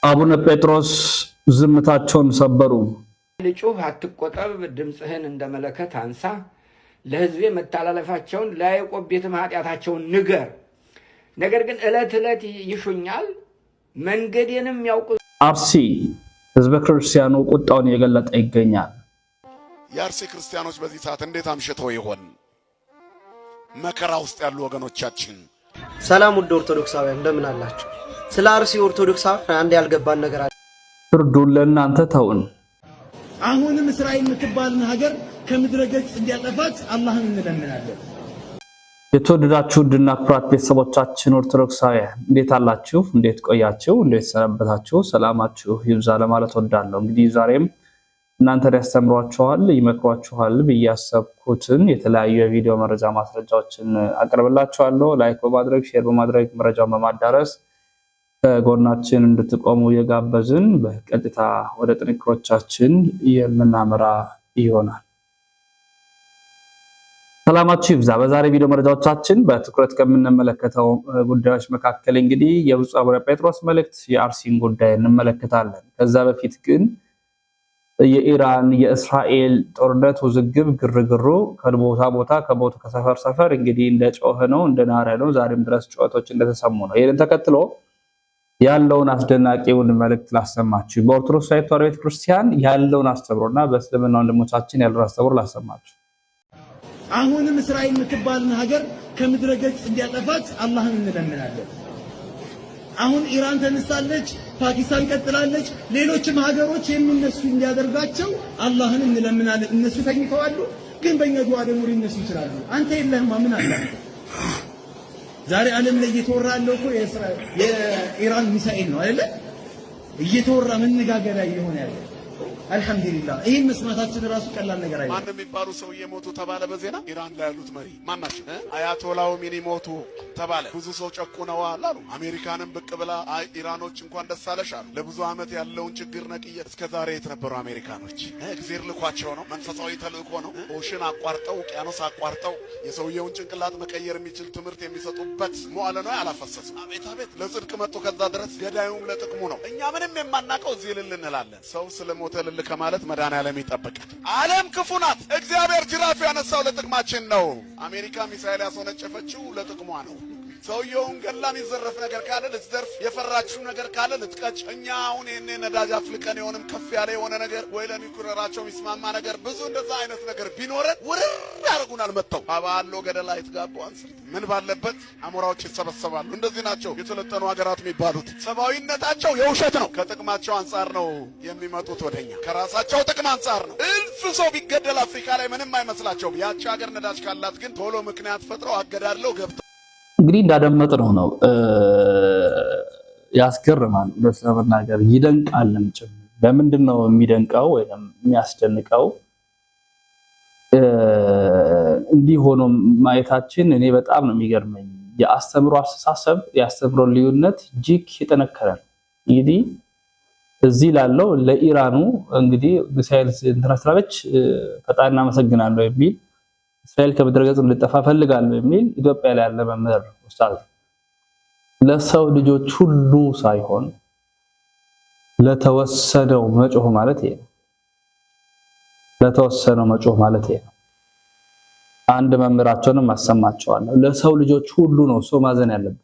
አቡነ ጴጥሮስ ዝምታቸውን ሰበሩ። ልጩህ አትቆጠብ፣ ድምጽህን እንደ መለከት አንሳ፣ ለሕዝቤ መተላለፋቸውን ለያዕቆብ ቤትም ኃጢአታቸውን ንገር። ነገር ግን ዕለት ዕለት ይሹኛል፣ መንገዴንም ያውቁ። አርሲ ሕዝበ ክርስቲያኑ ቁጣውን እየገለጠ ይገኛል። የአርሲ ክርስቲያኖች በዚህ ሰዓት እንዴት አምሽተው ይሆን? መከራ ውስጥ ያሉ ወገኖቻችን። ሰላም ውድ ኦርቶዶክሳውያን እንደምን አላችሁ? ስለ አርሲ ኦርቶዶክሳውያን አንድ ያልገባን ነገር አለ። ፍርዱን ለእናንተ ተውን። አሁንም እስራኤል የምትባልን ሀገር ከምድረ ገጽ እንዲያጠፋት አላህን እንለምናለን። የተወደዳችሁ ድና ኩራት ቤተሰቦቻችን ኦርቶዶክሳውያን እንዴት አላችሁ? እንዴት ቆያችሁ? እንዴት ሰነበታችሁ? ሰላማችሁ ይብዛ ለማለት ወዳለሁ። እንግዲህ ዛሬም እናንተን ያስተምሯችኋል ይመክሯችኋል ብያሰብኩትን የተለያዩ የቪዲዮ መረጃ ማስረጃዎችን አቀርብላችኋለሁ። ላይክ በማድረግ ሼር በማድረግ መረጃውን በማዳረስ ከጎናችን እንድትቆሙ የጋበዝን በቀጥታ ወደ ጥንክሮቻችን የምናመራ ይሆናል። ሰላማችሁ ይብዛ። በዛሬ ቪዲዮ መረጃዎቻችን በትኩረት ከምንመለከተው ጉዳዮች መካከል እንግዲህ የብፁዕ አቡነ ጴጥሮስ መልእክት የአርሲን ጉዳይ እንመለከታለን። ከዛ በፊት ግን የኢራን የእስራኤል ጦርነት ውዝግብ ግርግሩ ከቦታ ቦታ ከቦታ ከሰፈር ሰፈር እንግዲህ እንደጮኸ ነው እንደናረ ነው። ዛሬም ድረስ ጩኸቶች እንደተሰሙ ነው። ይሄን ተከትሎ ያለውን አስደናቂውን መልእክት ላሰማችሁ። በኦርቶዶክስ ተዋሕዶ ቤተክርስቲያን ያለውን አስተምሮና በእስልምና ወንድሞቻችን ያለውን አስተምሮ ላሰማችሁ። አሁንም እስራኤል የምትባልን ሀገር ከምድረ ገጽ እንዲያጠፋት አላህን እንለምናለን። አሁን ኢራን ተነሳለች፣ ፓኪስታን ቀጥላለች፣ ሌሎችም ሀገሮች የሚነሱ እንዲያደርጋቸው አላህን እንለምናለን። እነሱ ተኝተዋል፣ ግን በእኛ ዱዓ ደግሞ ሊነሱ ይችላሉ። አንተ የለህማ ምን አለ? ዛሬ ዓለም ላይ እየተወራ ያለው እኮ የኢራን ሚሳኤል ነው አይደለ? እየተወራ መነጋገሪያ እየሆነ ያለው አልহামዱሊላህ። ይሄን መስማታችን ራሱ ቀላል ነገር አይደለም። ማን የሚባሉ ሰው እየሞቱ ተባለ በዜና። ኢራን ላይ ያሉት መሪ ማን ናቸው? አያቶላው ሚኒሞቱ ተባለ። ብዙ ሰው ጨቁነዋል አሉ። አሜሪካንም ብቅ ብላ አይ ኢራኖች እንኳን ደስ አለሽ አሉ። ለብዙ ዓመት ያለውን ችግር ነቅየ እስከዛሬ የት ነበሩ አሜሪካኖች? እግዚአብሔር ልኳቸው ነው። መንፈሳዊ ተልእኮ ነው። ኦሽን አቋርጠው ውቅያኖስ አቋርጠው የሰውየውን ጭንቅላት መቀየር የሚችል ትምህርት የሚሰጡበት መዋለ ነው ያላፈሰሱ። አቤት አቤት ለጽድቅ መጥቶ ከዛ ድረስ ገዳዩም ለጥቅሙ ነው። እኛ ምንም የማናቀው እዚህ ልል እንላለን። ሰው ስለሞተ ከማለት መድኃኒዓለም ይጠብቃል። ዓለም ክፉ ናት። እግዚአብሔር ጅራፍ ያነሳው ለጥቅማችን ነው። አሜሪካ ሚሳኤል ያስወነጨፈችው ለጥቅሟ ነው። ሰውየውን ገላ የሚዘረፍ ነገር ካለ ልትዘርፍ፣ የፈራችው ነገር ካለ ልትቀጭ። እኛ አሁን ይሄኔ ነዳጅ አፍልቀን የሆነም ከፍ ያለ የሆነ ነገር ወይ ለኒኩለራቸው የሚስማማ ነገር ብዙ እንደዛ አይነት ነገር ቢኖረን ውርር ያደርጉናል። መጥተው ባባሎ ገደላ ይትጋቡ አንስር ምን ባለበት አሞራዎች ይሰበሰባሉ። እንደዚህ ናቸው የሰለጠኑ ሀገራት የሚባሉት። ሰብአዊነታቸው የውሸት ነው። ከጥቅማቸው አንጻር ነው የሚመጡት ወደኛ። ከራሳቸው ጥቅም አንጻር ነው። እልፍ ሰው ቢገደል አፍሪካ ላይ ምንም አይመስላቸውም። ያቺ ሀገር ነዳጅ ካላት ግን ቶሎ ምክንያት ፈጥረው አገዳድለው ገብተው እንግዲህ እንዳደመጥነው ነው። ያስገርማል፣ ለመናገር ይደንቃልም ጭምር። ለምንድን ነው የሚደንቀው ወይም የሚያስደንቀው? እንዲህ ሆኖ ማየታችን እኔ በጣም ነው የሚገርመኝ። የአስተምሮ አስተሳሰብ የአስተምሮ ልዩነት እጅግ የጠነከረ ነው። እንግዲህ እዚህ ላለው ለኢራኑ እንግዲህ ሚሳኤል እንትናስራበች ፈጣን እናመሰግናለሁ የሚል እስራኤል ከምድረ ገጽ እንድጠፋ ፈልጋለሁ የሚል ኢትዮጵያ ላይ ያለ መምህር ኡስታዝ ለሰው ልጆች ሁሉ ሳይሆን ለተወሰነው መጮህ ማለት ይሄ ነው። ለተወሰነው መጮህ ማለት ይሄ ነው። አንድ መምህራቸውንም አሰማቸዋለሁ። ለሰው ልጆች ሁሉ ነው ሰው ማዘን ያለበት።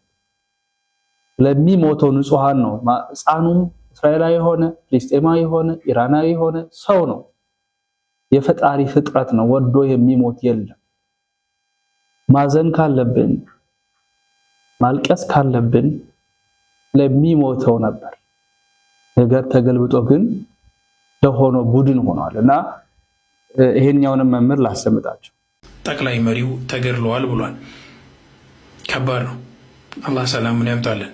ለሚሞተው ንጹሃን ነው። ሕፃኑም እስራኤላዊ ሆነ ፍልስጤማዊ ሆነ ኢራናዊ ሆነ ሰው ነው። የፈጣሪ ፍጥረት ነው። ወዶ የሚሞት የለም። ማዘን ካለብን ማልቀስ ካለብን ለሚሞተው ነበር። ነገር ተገልብጦ ግን ለሆነ ቡድን ሆኗልና ይሄኛውንም መምህር ላሰምጣቸው። ጠቅላይ መሪው ተገድለዋል ብሏል። ከባድ ነው። አላህ ሰላሙን ያምጣልን።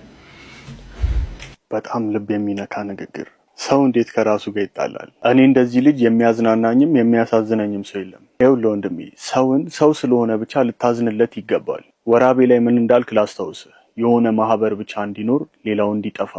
በጣም ልብ የሚነካ ንግግር። ሰው እንዴት ከራሱ ጋር ይጣላል? እኔ እንደዚህ ልጅ የሚያዝናናኝም የሚያሳዝነኝም ሰው የለም። ይኸውልህ ወንድሜ፣ ሰውን ሰው ስለሆነ ብቻ ልታዝንለት ይገባል። ወራቤ ላይ ምን እንዳልክ ላስታውስህ። የሆነ ማህበር ብቻ እንዲኖር ሌላው እንዲጠፋ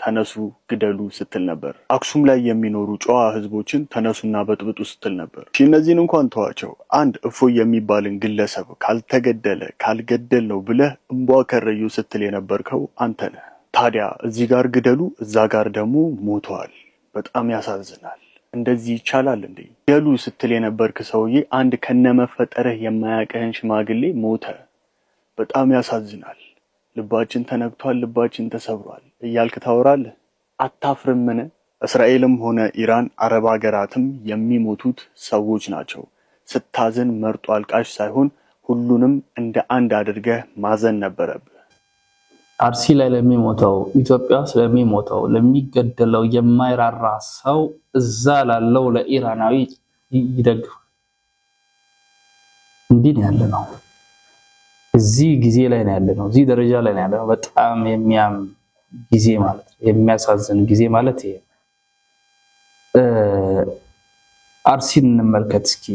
ተነሱ ግደሉ ስትል ነበር። አክሱም ላይ የሚኖሩ ጨዋ ህዝቦችን ተነሱና በጥብጡ ስትል ነበር። እነዚህን እንኳን ተዋቸው። አንድ እፎይ የሚባልን ግለሰብ ካልተገደለ ካልገደል ነው ብለህ እንቧ ከረዩ ስትል የነበርከው አንተ ነህ። ታዲያ እዚህ ጋር ግደሉ፣ እዛ ጋር ደግሞ ሞተዋል። በጣም ያሳዝናል። እንደዚህ ይቻላል እንዴ? ገሉ ስትል የነበርክ ሰውዬ አንድ ከነመፈጠርህ የማያውቅህን ሽማግሌ ሞተ። በጣም ያሳዝናል። ልባችን ተነክቷል፣ ልባችን ተሰብሯል እያልክ ታወራለህ። አታፍርምን? እስራኤልም ሆነ ኢራን፣ አረብ ሀገራትም የሚሞቱት ሰዎች ናቸው። ስታዝን መርጦ አልቃሽ ሳይሆን ሁሉንም እንደ አንድ አድርገህ ማዘን ነበረብህ። አርሲ ላይ ለሚሞተው፣ ኢትዮጵያ ስለሚሞተው፣ ለሚገደለው የማይራራ ሰው እዛ ላለው ለኢራናዊ ይደግፋል። እንዲህ ነው ያለነው። እዚህ ጊዜ ላይ ነው ያለነው። እዚህ ደረጃ ላይ ነው ያለነው። በጣም የሚያም ጊዜ ማለት ነው። የሚያሳዝን ጊዜ ማለት ይሄ። አርሲን እንመልከት እስኪ።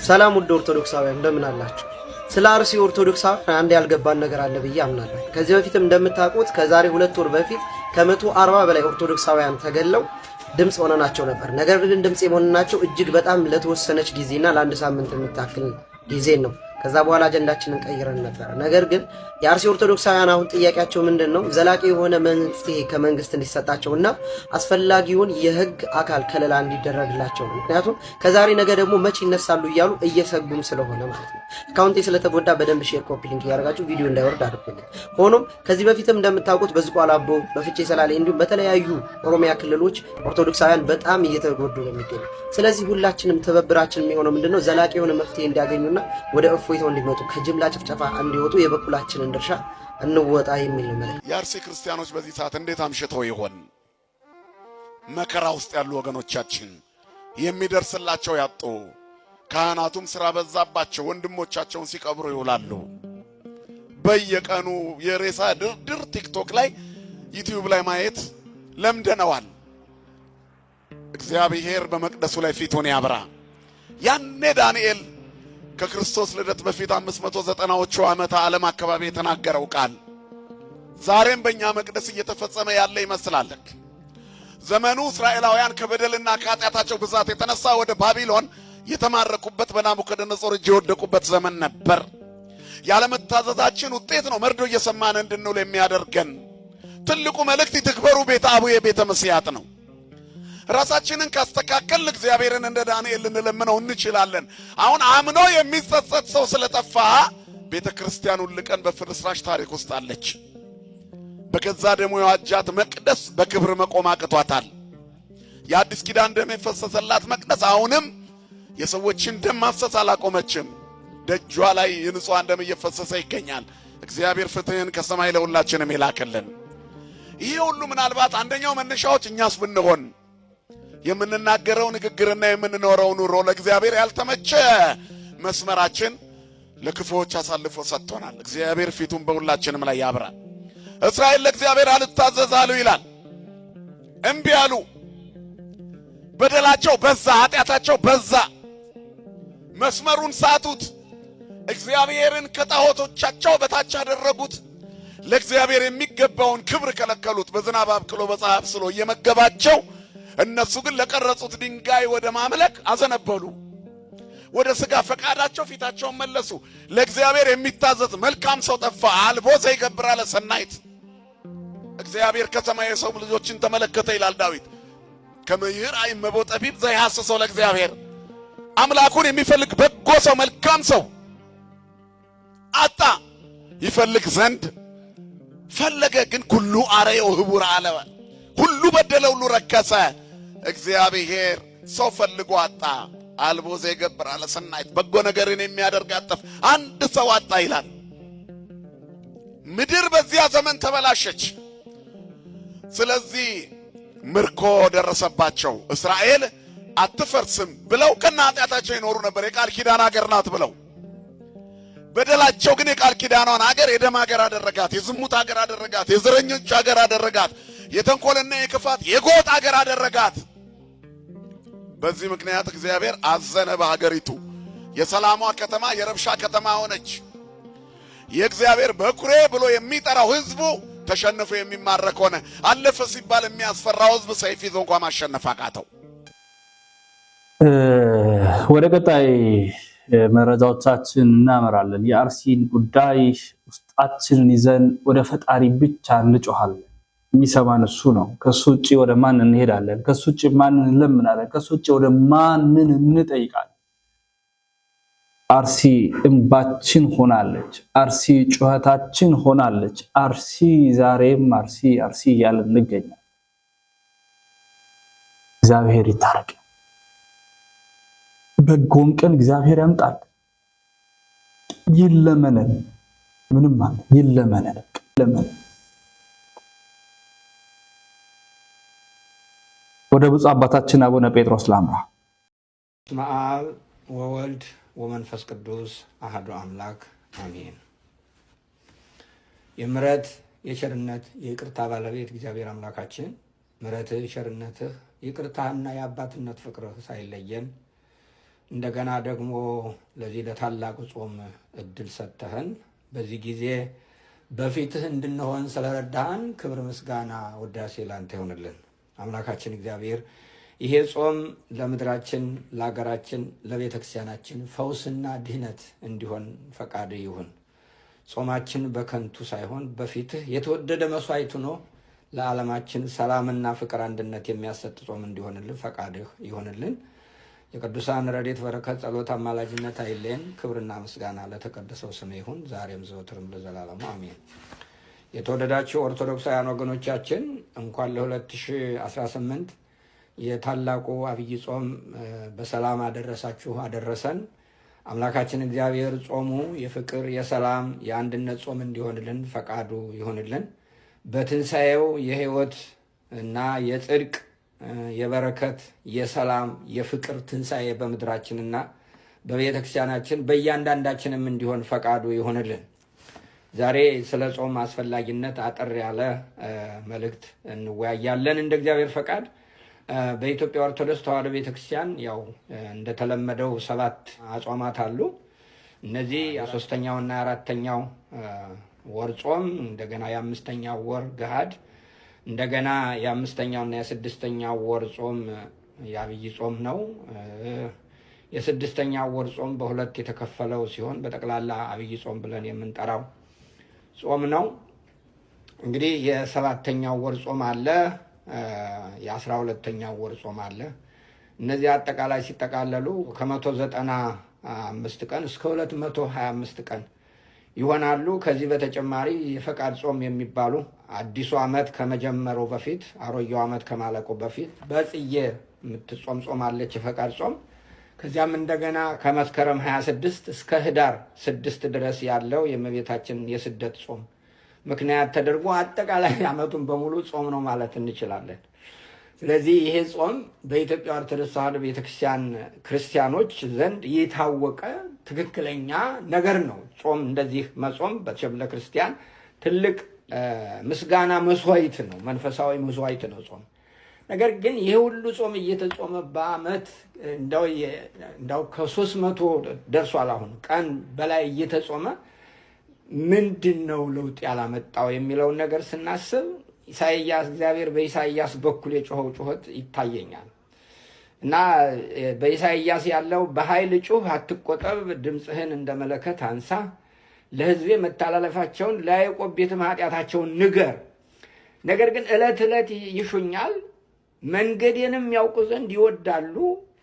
ሰላም ውድ ኦርቶዶክሳውያን እንደምን አላችሁ? ስለ አርሲ ኦርቶዶክሳውያን አንድ ያልገባን ነገር አለ ብዬ አምናለሁ። ከዚህ በፊትም እንደምታውቁት ከዛሬ 2 ወር በፊት ከ140 በላይ ኦርቶዶክሳውያን ተገለው ድምጽ ሆነናቸው ነበር። ነገር ግን ድምጽ የሆነናቸው እጅግ በጣም ለተወሰነች ጊዜና ለአንድ ሳምንት የሚታክል ጊዜ ነው። ከዛ በኋላ አጀንዳችንን ቀይረን ነበር። ነገር ግን የአርሲ ኦርቶዶክሳውያን አሁን ጥያቄያቸው ምንድነው? ዘላቂ የሆነ መፍትሄ ከመንግስት እንዲሰጣቸውና አስፈላጊውን የህግ አካል ከለላ እንዲደረግላቸው ነው። ምክንያቱም ከዛሬ ነገ ደግሞ መቼ ይነሳሉ እያሉ እየሰጉም ስለሆነ ማለት ነው። አካውንቴ ስለተጎዳ በደንብ ሼር፣ ኮፒ ሊንክ እያደረጋችሁ ቪዲዮ እንዳይወርድ አድርጉልኝ። ሆኖም ከዚህ በፊትም እንደምታውቁት በዝቋላ አቦ፣ በፍቼ ሰላሌ እንዲሁም በተለያዩ ኦሮሚያ ክልሎች ኦርቶዶክሳውያን በጣም እየተጎዱ ነው የሚገኙ። ስለዚህ ሁላችንም ትብብራችን የሚሆነው ምንድነው? ዘላቂ የሆነ መፍትሄ እንዲያገኙና ወደ እፎይታው እንዲመጡ ከጅምላ ጭፍጨፋ እንዲወጡ የበኩላችንን ድርሻ እንወጣ የሚል ነው። የአርሲ ክርስቲያኖች በዚህ ሰዓት እንዴት አምሽተው ይሆን? መከራ ውስጥ ያሉ ወገኖቻችን የሚደርስላቸው ያጡ፣ ካህናቱም ስራ በዛባቸው ወንድሞቻቸውን ሲቀብሩ ይውላሉ። በየቀኑ የሬሳ ድርድር ቲክቶክ ላይ ዩቲዩብ ላይ ማየት ለምደነዋል። እግዚአብሔር በመቅደሱ ላይ ፊቱን ያብራ። ያኔ ዳንኤል ከክርስቶስ ልደት በፊት 590ዎቹ ዓመተ ዓለም አካባቢ የተናገረው ቃል ዛሬም በእኛ መቅደስ እየተፈጸመ ያለ ይመስላል። ዘመኑ እስራኤላውያን ከበደልና ከኃጢአታቸው ብዛት የተነሳ ወደ ባቢሎን የተማረኩበት፣ በናቡከደነጾር እጅ የወደቁበት ዘመን ነበር። ያለመታዘዛችን ውጤት ነው መርዶ እየሰማን እንድንውል የሚያደርገን። ትልቁ መልእክት ይትክበሩ ቤተ አቡየ ቤተ መስያት ነው። ራሳችንን ካስተካከልን እግዚአብሔርን እንደ ዳንኤል ልንለምነው እንችላለን። አሁን አምኖ የሚጸጸት ሰው ስለጠፋ ቤተክርስቲያኑን ልቀን በፍርስራሽ ታሪክ ውስጥ አለች። በገዛ ደሙ የዋጃት መቅደስ በክብር መቆም አቅቷታል። የአዲስ ኪዳን ደም የፈሰሰላት መቅደስ አሁንም የሰዎችን ደም ማፍሰስ አላቆመችም። ደጇ ላይ የንጹሃን ደም እየፈሰሰ ይገኛል። እግዚአብሔር ፍትህን ከሰማይ ለሁላችንም ይላክልን። ይሄ ሁሉ ምናልባት አንደኛው መነሻዎች እኛስ ብንሆን የምንናገረው ንግግርና የምንኖረው ኑሮ ለእግዚአብሔር ያልተመቸ መስመራችን ለክፉዎች አሳልፎ ሰጥቶናል። እግዚአብሔር ፊቱን በሁላችንም ላይ ያብራ። እስራኤል ለእግዚአብሔር አልታዘዝ አሉ ይላል። እምቢ አሉ። በደላቸው በዛ፣ ኃጢአታቸው በዛ። መስመሩን ሳቱት። እግዚአብሔርን ከጣዖቶቻቸው በታች አደረጉት። ለእግዚአብሔር የሚገባውን ክብር ከለከሉት። በዝናብ አብቅሎ በፀሐይ አብስሎ እየመገባቸው እነሱ ግን ለቀረጹት ድንጋይ ወደ ማምለክ አዘነበሉ። ወደ ሥጋ ፈቃዳቸው ፊታቸውን መለሱ። ለእግዚአብሔር የሚታዘዝ መልካም ሰው ጠፋ። አልቦ ዘይገብር አለ ሰናይት። እግዚአብሔር ከሰማይ የሰው ልጆችን ተመለከተ ይላል ዳዊት። ከመይር አይመቦ ጠቢብ ዘይሐስሰው ለእግዚአብሔር። አምላኩን የሚፈልግ በጎ ሰው መልካም ሰው አጣ። ይፈልግ ዘንድ ፈለገ፣ ግን ኩሉ አረየው ህቡር አለ። ሁሉ በደለ፣ ሁሉ ረከሰ። እግዚአብሔር ሰው ፈልጎ አጣ። አልቦ ዘይገብር አለ ሰናይት። በጎ ነገርን የሚያደርግ አጠፍ አንድ ሰው አጣ ይላል። ምድር በዚያ ዘመን ተበላሸች። ስለዚህ ምርኮ ደረሰባቸው። እስራኤል አትፈርስም ብለው ከነ ኃጢአታቸው ይኖሩ ነበር። የቃል ኪዳን ሀገር ናት ብለው በደላቸው ግን የቃል ኪዳኗን ሀገር የደም ሀገር አደረጋት፣ የዝሙት ሀገር አደረጋት፣ የዘረኞች ሀገር አደረጋት፣ የተንኮልና የክፋት የጎጥ ሀገር አደረጋት። በዚህ ምክንያት እግዚአብሔር አዘነ በሀገሪቱ። የሰላሟ ከተማ የረብሻ ከተማ ሆነች። የእግዚአብሔር በኩሬ ብሎ የሚጠራው ህዝቡ ተሸንፎ የሚማረክ ሆነ። አለፈ ሲባል የሚያስፈራው ህዝብ ሰይፍ ይዞ እንኳን ማሸነፍ አቃተው። ወደ ቀጣይ መረጃዎቻችን እናመራለን። የአርሲን ጉዳይ ውስጣችንን ይዘን ወደ ፈጣሪ ብቻ እንጮሃለን። የሚሰማን እሱ ነው። ከሱ ውጪ ወደ ማን እንሄዳለን? ከሱ ውጪ ማን እንለምናለን? ከሱ ውጪ ወደ ማን እንጠይቃለን? አርሲ እንባችን ሆናለች። አርሲ ጩኸታችን ሆናለች። አርሲ ዛሬም አርሲ አርሲ እያልን እንገኛለን። እግዚአብሔር ይታረቅ። በጎን ቀን እግዚአብሔር ያምጣል። ይለመነን፣ ምንም ማለት ይለመነን፣ ይለመነን። ወደ ብፁዕ አባታችን አቡነ ጴጥሮስ ላምራ። በስመ አብ ወወልድ ወመንፈስ ቅዱስ አሐዱ አምላክ አሜን። የምሕረት የቸርነት የይቅርታ ባለቤት እግዚአብሔር አምላካችን ምሕረትህ፣ ቸርነትህ፣ ይቅርታህና የአባትነት ፍቅርህ ሳይለየን እንደገና ደግሞ ለዚህ ለታላቁ ጾም እድል ሰጥተህን በዚህ ጊዜ በፊትህ እንድንሆን ስለረዳህን ክብር፣ ምስጋና፣ ውዳሴ ላንተ ይሆንልን። አምላካችን እግዚአብሔር ይሄ ጾም ለምድራችን፣ ለሀገራችን፣ ለቤተ ክርስቲያናችን ፈውስና ድህነት እንዲሆን ፈቃድ ይሁን። ጾማችን በከንቱ ሳይሆን በፊትህ የተወደደ መስዋዕት ሆኖ ለዓለማችን ሰላምና ፍቅር፣ አንድነት የሚያሰጥ ጾም እንዲሆንልን ፈቃድህ ይሆንልን። የቅዱሳን ረድኤት በረከት፣ ጸሎት፣ አማላጅነት አይለየን። ክብርና ምስጋና ለተቀደሰው ስም ይሁን ዛሬም ዘወትርም ለዘላለሙ አሜን። የተወደዳችሁ ኦርቶዶክሳውያን ወገኖቻችን እንኳን ለ2018 የታላቁ አብይ ጾም በሰላም አደረሳችሁ አደረሰን። አምላካችን እግዚአብሔር ጾሙ የፍቅር፣ የሰላም፣ የአንድነት ጾም እንዲሆንልን ፈቃዱ ይሆንልን። በትንሣኤው የሕይወት እና የጽድቅ፣ የበረከት፣ የሰላም፣ የፍቅር ትንሣኤ በምድራችንና በቤተ ክርስቲያናችን በእያንዳንዳችንም እንዲሆን ፈቃዱ ይሆንልን። ዛሬ ስለ ጾም አስፈላጊነት አጠር ያለ መልእክት እንወያያለን እንደ እግዚአብሔር ፈቃድ። በኢትዮጵያ ኦርቶዶክስ ተዋሕዶ ቤተክርስቲያን ያው እንደተለመደው 7 አጽዋማት አሉ። እነዚህ የ3ኛውና የ4ኛው ወር ጾም፣ እንደገና የ5ኛው ወር ገሃድ፣ እንደገና የ5ኛውና የ6ኛው ወር ጾም የአብይ ጾም ነው። የ6ኛው ወር ጾም በሁለት የተከፈለው ሲሆን በጠቅላላ አብይ ጾም ብለን የምንጠራው ጾም ነው። እንግዲህ የ7ኛው ወር ጾም አለ፣ የ12ኛው ወር ጾም አለ። እነዚህ አጠቃላይ ሲጠቃለሉ ከ195 ቀን እስከ 225 ቀን ይሆናሉ። ከዚህ በተጨማሪ የፈቃድ ጾም የሚባሉ አዲሱ ዓመት ከመጀመሩ በፊት፣ አሮጌው ዓመት ከማለቁ በፊት በጽዬ የምትጾም ጾም አለች፣ የፈቃድ ጾም። ከዚያም እንደገና ከመስከረም 26 እስከ ህዳር 6 ድረስ ያለው የእመቤታችን የስደት ጾም ምክንያት ተደርጎ አጠቃላይ ዓመቱን በሙሉ ጾም ነው ማለት እንችላለን። ስለዚህ ይሄ ጾም በኢትዮጵያ ኦርቶዶክስ ተዋሕዶ ቤተክርስቲያን ክርስቲያኖች ዘንድ የታወቀ ትክክለኛ ነገር ነው። ጾም እንደዚህ መጾም በቸም ለክርስቲያን ትልቅ ምስጋና መስዋዕት ነው፣ መንፈሳዊ መስዋዕት ነው ጾም። ነገር ግን ይሄ ሁሉ ጾም እየተጾመ በዓመት እንዳው ከ300 ደርሷል አሁን ቀን በላይ እየተጾመ ምንድን ነው ለውጥ ያላመጣው የሚለውን ነገር ስናስብ ኢሳይያስ እግዚአብሔር በኢሳይያስ በኩል የጮኸው ጩኸት ይታየኛል እና በኢሳይያስ ያለው በኃይል ጩህ፣ አትቆጠብ፣ ድምፅህን እንደ መለከት አንሳ፣ ለሕዝቤ መተላለፋቸውን ለያዕቆብ ቤትም ኃጢአታቸውን ንገር። ነገር ግን ዕለት ዕለት ይሹኛል፣ መንገዴንም ያውቁ ዘንድ ይወዳሉ።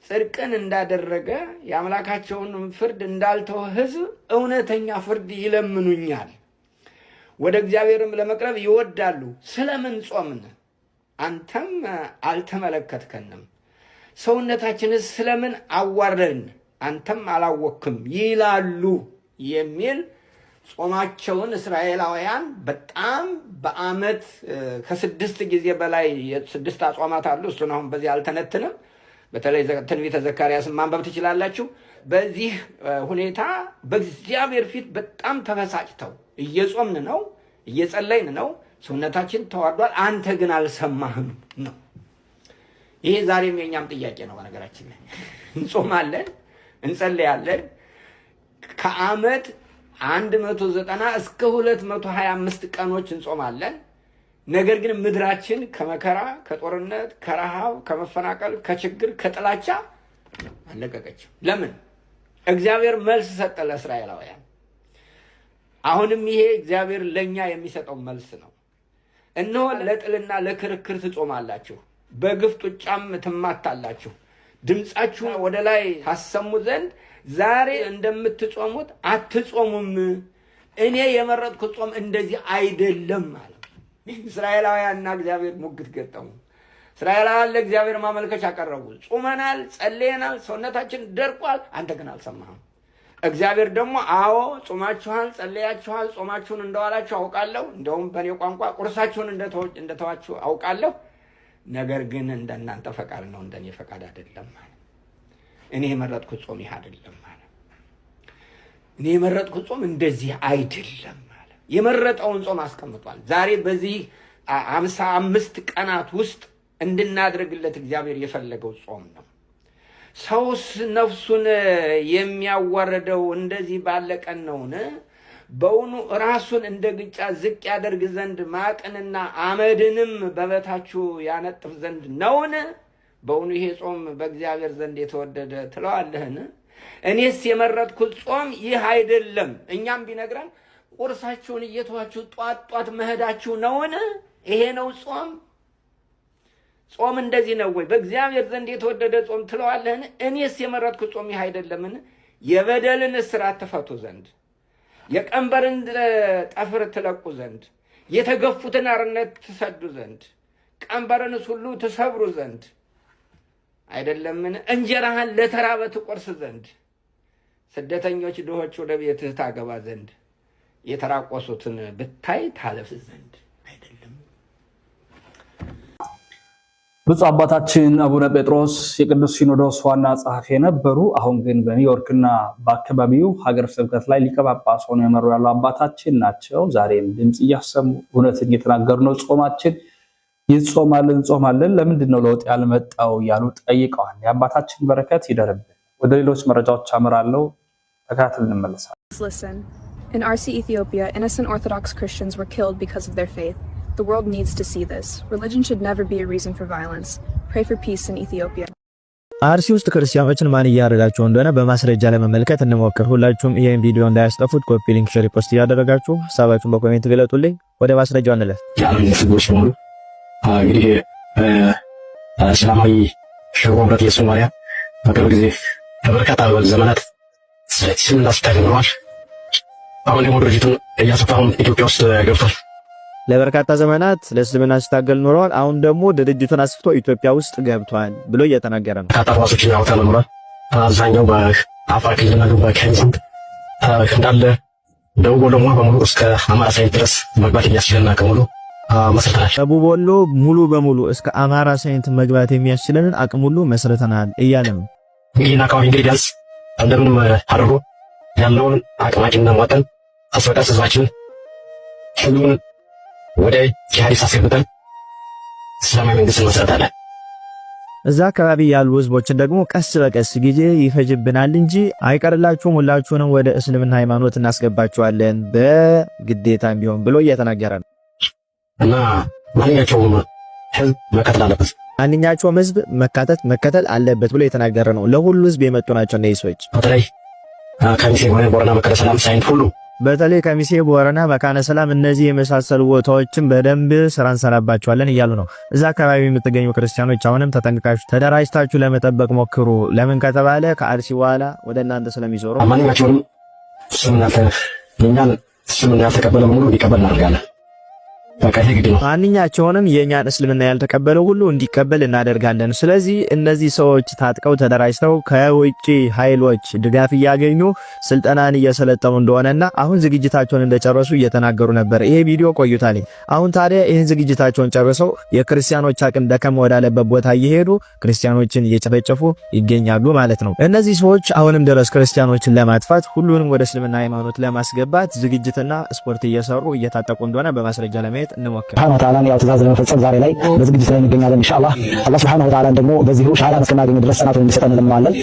ጽድቅን እንዳደረገ የአምላካቸውንም ፍርድ እንዳልተወ ሕዝብ እውነተኛ ፍርድ ይለምኑኛል። ወደ እግዚአብሔርም ለመቅረብ ይወዳሉ። ስለምን ጾምን? አንተም አልተመለከትከንም። ሰውነታችንስ ስለምን አዋረድን? አንተም አላወክም ይላሉ የሚል ጾማቸውን እስራኤላውያን በጣም በዓመት ከ6 ጊዜ በላይ 6 አጽዋማት አሉ። እሱን አሁን በዚህ አልተነትንም። በተለይ ትንቢተ ዘካርያስን ማንበብ ትችላላችሁ። በዚህ ሁኔታ በእግዚአብሔር ፊት በጣም ተበሳጭተው እየጾምን ነው፣ እየጸለይን ነው፣ ሰውነታችን ተዋርዷል፣ አንተ ግን አልሰማህም ነው። ይሄ ዛሬም የኛም ጥያቄ ነው። በነገራችን ላይ እንጾማለን፣ እንጸለያለን ከዓመት 190 እስከ 225 ቀኖች እንጾማለን። ነገር ግን ምድራችን ከመከራ፣ ከጦርነት፣ ከረሃብ፣ ከመፈናቀል፣ ከችግር፣ ከጥላቻ አለቀቀችም። ለምን? እግዚአብሔር መልስ ሰጠ ለእስራኤላውያን። አሁንም ይሄ እግዚአብሔር ለኛ የሚሰጠው መልስ ነው። እነሆ ለጥልና ለክርክር ትጾማላችሁ፣ በግፍ ጡጫም ትማታላችሁ። ድምጻችሁ ወደ ላይ ታሰሙ ዘንድ ዛሬ እንደምትጾሙት አትጾሙም። እኔ የመረጥኩት ጾም እንደዚህ አይደለም ማለት። እስራኤላውያንና እግዚአብሔር ሙግት ገጠሙ። እስራኤላውያን ለእግዚአብሔር ማመልከቻ አቀረቡ። ጾመናል፣ ጸልየናል፣ ሰውነታችን ደርቋል፣ አንተ ግን አልሰማህም። እግዚአብሔር ደግሞ አዎ ጾማችኋል፣ ጸልያችኋል፣ ጾማችሁን እንደዋላችሁ አውቃለሁ፣ እንደውም በእኔ ቋንቋ ቁርሳችሁን እንደተዋችሁ አውቃለሁ፣ ነገር ግን እንደናንተ ፈቃድ ነው፣ እንደኔ ፈቃድ አይደለም ማለት። እኔ የመረጥኩት ጾም ይህ አይደለም ማለት። እኔ የመረጥኩት ጾም እንደዚህ አይደለም ማለት። የመረጠውን ጾም አስቀምጧል። ዛሬ በዚህ 55 ቀናት ውስጥ እንድናደርግለት እግዚአብሔር የፈለገው ጾም ነው። ሰውስ ነፍሱን የሚያዋርደው እንደዚህ ባለ ቀን ነውን? በውኑ ራሱን እንደ ግጫ ዝቅ ያደርግ ዘንድ ማቅንና አመድንም በበታችሁ ያነጥፍ ዘንድ ነውን? በውኑ ይሄ ጾም በእግዚአብሔር ዘንድ የተወደደ ትለዋለህን? እኔስ የመረጥኩት ጾም ይህ አይደለም። እኛም ቢነግረን ቁርሳችሁን እየተዋችሁ ጧት መሄዳችሁ ነውን? ይሄ ነው ጾም? ጾም እንደዚህ ነው ወይ? በእግዚአብሔር ዘንድ የተወደደ ጾም ትለዋለህን? እኔስ የመረጥኩት ጾም ይህ አይደለምን? የበደልን እስራት ትፈቱ ዘንድ፣ የቀንበርን ጠፍር ትለቁ ዘንድ፣ የተገፉትን አርነት ትሰዱ ዘንድ፣ ቀንበርንስ ሁሉ ትሰብሩ ዘንድ አይደለምን? እንጀራህን ለተራበ ትቆርስ ዘንድ፣ ስደተኞች ድሆች ወደ ቤትህ ታገባ ዘንድ፣ የተራቆሱትን ብታይ ታለብስ ዘንድ አይደለም? ብፁዕ አባታችን አቡነ ጴጥሮስ የቅዱስ ሲኖዶስ ዋና ጸሐፊ የነበሩ አሁን ግን በኒውዮርክና በአካባቢው ሀገረ ስብከት ላይ ሊቀ ጳጳስ ሆነው የመሩ ያሉ አባታችን ናቸው። ዛሬም ድምፅ እያሰሙ እውነትን እየተናገሩ ነው። ጾማችን ይጾማልን እንጾማለን፣ ለምንድን ነው ለውጥ ያልመጣው እያሉ ጠይቀዋል። የአባታችን በረከት ይደርብን። ወደ ሌሎች መረጃዎች አመራለሁ። ተከታትለን እንመለሳለን። Listen. In RC Ethiopia, innocent Orthodox Christians were killed because of their faith. The world needs to see this. Religion should never be a reason for violence. Pray for peace in Ethiopia. አርሲ ውስጥ ክርስቲያኖችን ማን እያረዳቸው እንደሆነ በማስረጃ ለመመልከት እንሞክር። ሁላችሁም ይሄን ቪዲዮ እንዳያስጠፉት ኮፒ ሊንክ፣ ሼር፣ ፖስት እያደረጋችሁ ሐሳባችሁን በኮሜንት ገለጡልኝ። ወደ ማስረጃው እንለፍ። ያሉት ሙሉ እንግዲህ ሰላማዊ ሸጎብረት የሶማሊያ በቅርብ ጊዜ በርካታ ዘመናት ስም ላስታገመዋል። አሁን ደግሞ ድርጅቱን እያሰፋውን ኢትዮጵያ ውስጥ ገብቷል። ለበርካታ ዘመናት ለእስልምና ሲታገል ኖረዋል። አሁን ደግሞ ድርጅቱን አስፍቶ ኢትዮጵያ ውስጥ ገብቷል ብሎ እየተናገረ ነው። በርካታ ራሶችን ያወጣ ኖሯል። አብዛኛው በአፋር ክልልና በኬንያ እንዳለ ደቡብ ወሎ በሙሉ እስከ አማራ ሳይንት ድረስ መግባት የሚያስችልና ከሙሉ መስርተናል። ደቡብ ወሎ ሙሉ በሙሉ እስከ አማራ ሳይንት መግባት የሚያስችለንን አቅም ሁሉ መስርተናል እያለ ነው። እንግዲህ አካባቢ እንግዲህ ቢያንስ እንደምንም አድርጎ ያለውን አቅማችንና መጠን አስፈቃስ ህዝባችን ሁሉን ወደ ጂሃዲስ አስገብተን እስላማዊ መንግስት እንመሰርታለን። እዛ አካባቢ ያሉ ህዝቦችን ደግሞ ቀስ በቀስ ጊዜ ይፈጅብናል እንጂ አይቀርላችሁም፣ ሁላችሁንም ወደ እስልምና ሃይማኖት እናስገባችኋለን በግዴታም ቢሆን ብሎ እየተናገረ ነው። እና ማንኛቸውም ህዝብ መከተል አለበት፣ ማንኛቸውም ህዝብ መከተል አለበት ብሎ የተናገረ ነው። ለሁሉ ህዝብ የመጡ ናቸው እነዚህ ሰዎች። በተለይ ከሚሴ ቦረና መካነ ሰላም ሳይንት ሁሉ በተለይ ከሚሴ ቦረና መካነ ሰላም እነዚህ የመሳሰሉ ቦታዎችን በደንብ ስራ እንሰራባቸዋለን እያሉ ነው። እዛ አካባቢ የምትገኙ ክርስቲያኖች አሁንም ተጠንቅቃችሁ ተደራጅታችሁ ለመጠበቅ ሞክሩ። ለምን ከተባለ ከአርሲ በኋላ ወደ እናንተ ስለሚዞሩ ማንኛቸውንም እስልምና ያልተቀበለ ሙሉ እንዲቀበል እናደርጋለን። በቃ ይሄ ግድ ነው። ማንኛቸውንም የኛን እስልምና ያልተቀበለው ሁሉ እንዲቀበል እናደርጋለን። ስለዚህ እነዚህ ሰዎች ታጥቀው ተደራጅተው ከውጪ ኃይሎች ድጋፍ እያገኙ ስልጠናን እየሰለጠኑ እንደሆነና አሁን ዝግጅታቸውን እንደጨረሱ እየተናገሩ ነበር። ይሄ ቪዲዮ ቆይቷል። አሁን ታዲያ ይህን ዝግጅታቸውን ጨርሰው የክርስቲያኖች አቅም ደከም ወዳለበት ቦታ እየሄዱ ክርስቲያኖችን እየጨፈጨፉ ይገኛሉ ማለት ነው። እነዚህ ሰዎች አሁንም ድረስ ክርስቲያኖችን ለማጥፋት ሁሉንም ወደ እስልምና ሃይማኖት ለማስገባት ዝግጅትና ስፖርት እየሰሩ እየታጠቁ እንደሆነ በማስረጃ ለማየት እንሞክር። ሱብሃነሁ ወተዓላ ያው ትእዛዝ ለመፈጸም ዛሬ ላይ በዝግጅት ላይ እንገኛለን። ኢንሻአላህ አላህ ሱብሃነሁ ወተዓላ ደግሞ በዚሁ ሻሃዳ እስከናገኝ ድረስ ጽናቱን እንዲሰጠን እንለምናለን።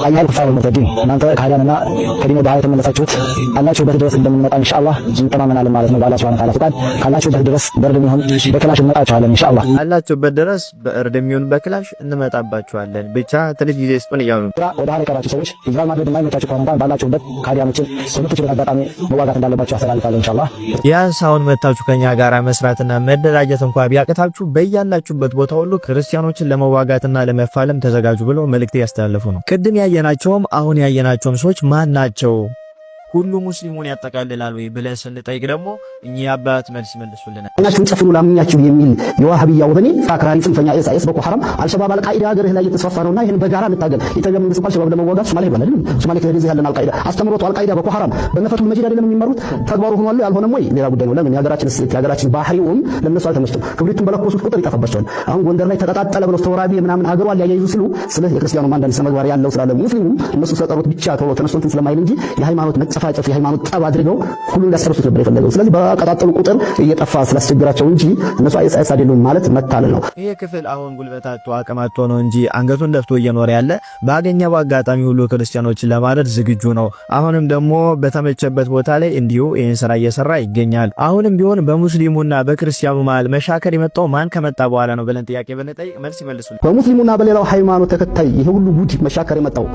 አያል ኩፋሩ ሙተዲን እናንተ ከሃዲያንና ከዲኑ ወደ ኋላ የተመለሳችሁት አላችሁበት ድረስ እንደምንመጣ ኢንሻአላህ እንተማመናለን ማለት ነው። በአላህ ሱብሃነሁ ወተዓላ ፍቃድ ካላችሁበት ድረስ በእርድም ይሁን በክላሽ እንመጣችኋለን ኢንሻአላህ። አላችሁበት ድረስ በእርድም ይሁን በክላሽ እንመጣባችኋለን። ብቻ ትንሽ ጊዜ ስጡን እያሉ ወደ ኋላ የቀራችሁ ሰዎች ኢዝራኤል ማድረግ የማይመቻችሁ ከሆነ እንኳን ባላችሁበት ከሃዲያኖችን በምትችሉት አጋጣሚ መዋጋት እንዳለባችሁ አስተላልፋለሁ ኢንሻአላህ። ያን ሳውን መታችሁ ከኛ ጋር መስራትና መደራጀት እንኳን ቢያቀታችሁ በያላችሁበት ቦታ ሁሉ ክርስቲያኖችን ለመዋጋትና ለመፋለም ተዘጋጁ ብለው መልእክት ያስተላልፉ ነው። ቅድም ያየናቸውም አሁን ያየናቸውም ሰዎች ማን ናቸው? ሁሉ ሙስሊሙን ያጠቃልላል ወይ ብለን ስንጠይቅ ደግሞ እኚህ አባት መልስ መልሱልናል። እናችሁ ጽፍሩ ላምኛችሁ የሚል የዋሃብያ ወገኔ አክራሪ ጽንፈኛ ኤስአይኤስ ቦኮ ሐራም አልሸባብ አልቃኢዳ ሀገርህ ላይ እየተስፋፋ ነውና ይሄን በጋራ እንታገል። ኢትዮጵያ መንግስት እንኳን ሸባብ ለመዋጋት ሶማሌ ይባላል። ሶማሌ ከዚህ ያለን አልቃኢዳ አስተምሮቱ አልቃኢዳ ቦኮ ሐራም በነፈቱል መጂድ አይደለም የሚመሩት ተግባሩ ሆኗል። ያልሆነም ወይ ሌላ ጉዳይ ነው። ለምን የሀገራችን ባህሪውም ለነሱ አልተመቸም። ክብሪቱን በለኮሱት ቁጥር ይጠፋባቸዋል። አሁን ጎንደር ላይ ተቀጣጠለ ብለው ተወራቢ ምናምን ሀገሯን ሊያያይዙ ሲሉ ስለ የክርስቲያኑ አንዳንድ ሰመግባር ያለው ስላለ ሙስሊሙም እነሱ ስለጠሩት ብቻ ተወው ተነስቶን ስለማይል እንጂ የሃይማኖት መጨፋጨፍ የሃይማኖት አድርገው ሁሉ ሊያስተርሱት ነበር የፈለገው። ስለዚህ በቀጣጠሉ ቁጥር እየጠፋ ስላስቸግራቸው እንጂ እነሱ አይስ አይደሉም ማለት መታለል ነው። ይሄ ክፍል አሁን ጉልበታቱ አቅማቶ ነው እንጂ አንገቱን ደፍቶ እየኖረ ያለ ባገኘው አጋጣሚ ሁሉ ክርስቲያኖችን ለማረድ ዝግጁ ነው። አሁንም ደግሞ በተመቸበት ቦታ ላይ እንዲሁ ይሄን ስራ እየሰራ ይገኛል። አሁንም ቢሆን በሙስሊሙና በክርስቲያኑ መሃል መሻከር የመጣው ማን ከመጣ በኋላ ነው ብለን ጥያቄ ብንጠይቅ መልስ ይመልሱልናል። በሙስሊሙና በሌላው ሃይማኖት ተከታይ ይሄ ሁሉ ጉድ መሻከር የመጣው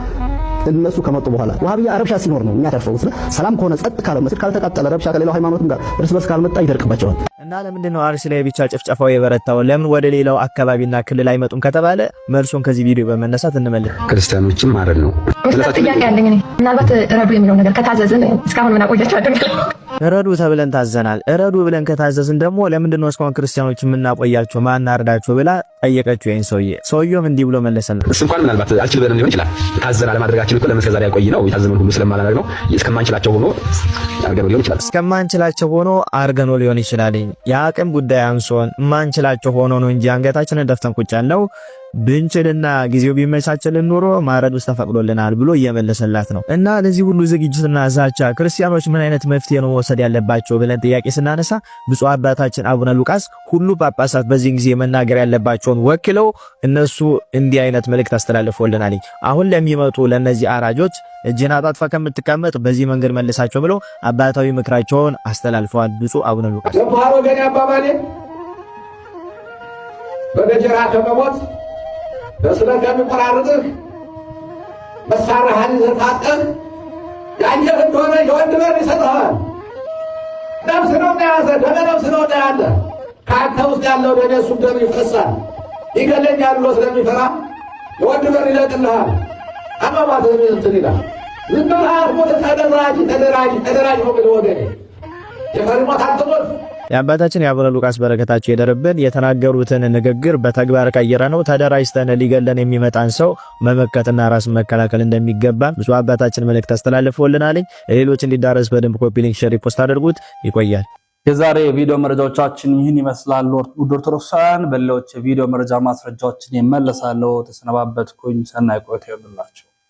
እነሱ ከመጡ በኋላ ወሃቢያ ረብሻ ሲኖር ነው የሚያተርፈው። ሰላም ከሆነ ጸጥ ካለ መስጊድ ካልተቃጠለ ረብሻ ከሌላው ሃይማኖትም ጋር እርስ በርስ ካልመጣ ይደርቅባቸዋል። እና ለምንድን ነው አርሲ ላይ ብቻ ጭፍጨፋው የበረታው? ለምን ወደ ሌላው አካባቢና ክልል አይመጡም ከተባለ መልሱን ከዚህ ቪዲዮ በመነሳት እንመልስ። ክርስቲያኖችም ማረድ ነው። ጥያቄ ያለኝ እኔ ምናልባት ረዱ የሚለው ነገር ከታዘዝን እስካሁን ምን አቆያችሁ አይደል? ረዱ ተብለን ታዘናል። ረዱ ብለን ከታዘዝን ደግሞ ለምንድን ነው እስካሁን ክርስቲያኖች የምናቆያቸው ማናርዳቸው ብላ ጠየቀችው። ይሄን ሰውዬውም እንዲህ ብሎ መለሰልን። እሱ እንኳን ምናልባት አልችል ብለን ሊሆን ይችላል። ታዘን አለማድረጋችን እኮ ለምን እስከ ዛሬ ያቆይ ነው የታዘነውን ሁሉ ስለማላደርግ ነው። እስከማንችላቸው ሆኖ አርገኖ ሊሆን ይችላል። እስከማንችላቸው ሆኖ አርገኖ ሊሆን ይችላል። የአቅም ጉዳይ አንሶን ማንችላቸው ሆኖ ነው እንጂ አንገታችንን ደፍተን ቁጭ ያልነው ብንችልና ጊዜው ቢመቻችልን ኖሮ ማረድ ውስጥ ተፈቅዶልናል ብሎ እየመለሰላት ነው። እና ለዚህ ሁሉ ዝግጅትና ዛቻ ክርስቲያኖች ምን አይነት መፍትሄ ነው መውሰድ ያለባቸው ብለን ጥያቄ ስናነሳ ብፁዕ አባታችን አቡነ ሉቃስ ሁሉ ጳጳሳት በዚህ ጊዜ መናገር ያለባቸውን ወክለው እነሱ እንዲህ አይነት መልእክት አስተላልፎልናል። አሁን ለሚመጡ ለነዚህ አራጆች እጅና አጣጥፋ ከምትቀመጥ በዚህ መንገድ መልሳቸው ብለው አባታዊ ምክራቸውን አስተላልፈዋል ብፁዕ አቡነ ሉቃስ። ለባሮ ገና አባባሌ በገጀራ ከመሞት በስለት የሚቆራርጥህ መሳሪያህን ዘታጠህ የአንጀት እንደሆነ የወንድ በር ይሰጥሃል። ነፍስ ነው እንደያዘ ደመ ነፍስ ነው እንደያለ ከአንተ ውስጥ ያለው ደኔ እሱም ደም ይፈሳል። ይገለኛል ብሎ ስለሚፈራ የወንድ በር ይለቅልሃል። አማማት እንትን ይላል። ዝም ብለህ አትሞት። ተደራጅ ነው ብለህ ወገኔ የፈሪ ሞት አትሞት። የአባታችን የአቡነ ሉቃስ በረከታቸው የደረብን የተናገሩትን ንግግር በተግባር ቀይረ ነው ተደራጅተን ሊገለን የሚመጣን ሰው መመከትና ራስ መከላከል እንደሚገባን ብዙ አባታችን መልእክት አስተላልፈውልናል። ሌሎች እንዲዳረስ በደንብ ኮፒ ሊንክ ሼር ሪፖስት አድርጉት። ይቆያል። የዛሬ ቪዲዮ መረጃዎቻችን ይህን ይመስላሉ። ውድ ኦርቶዶክሳውያን በሌሎች ቪዲዮ መረጃ ማስረጃዎችን ይመለሳሉ። ተሰነባበትኩኝ። ሰናይ ቆይታ ይሁንላችሁ።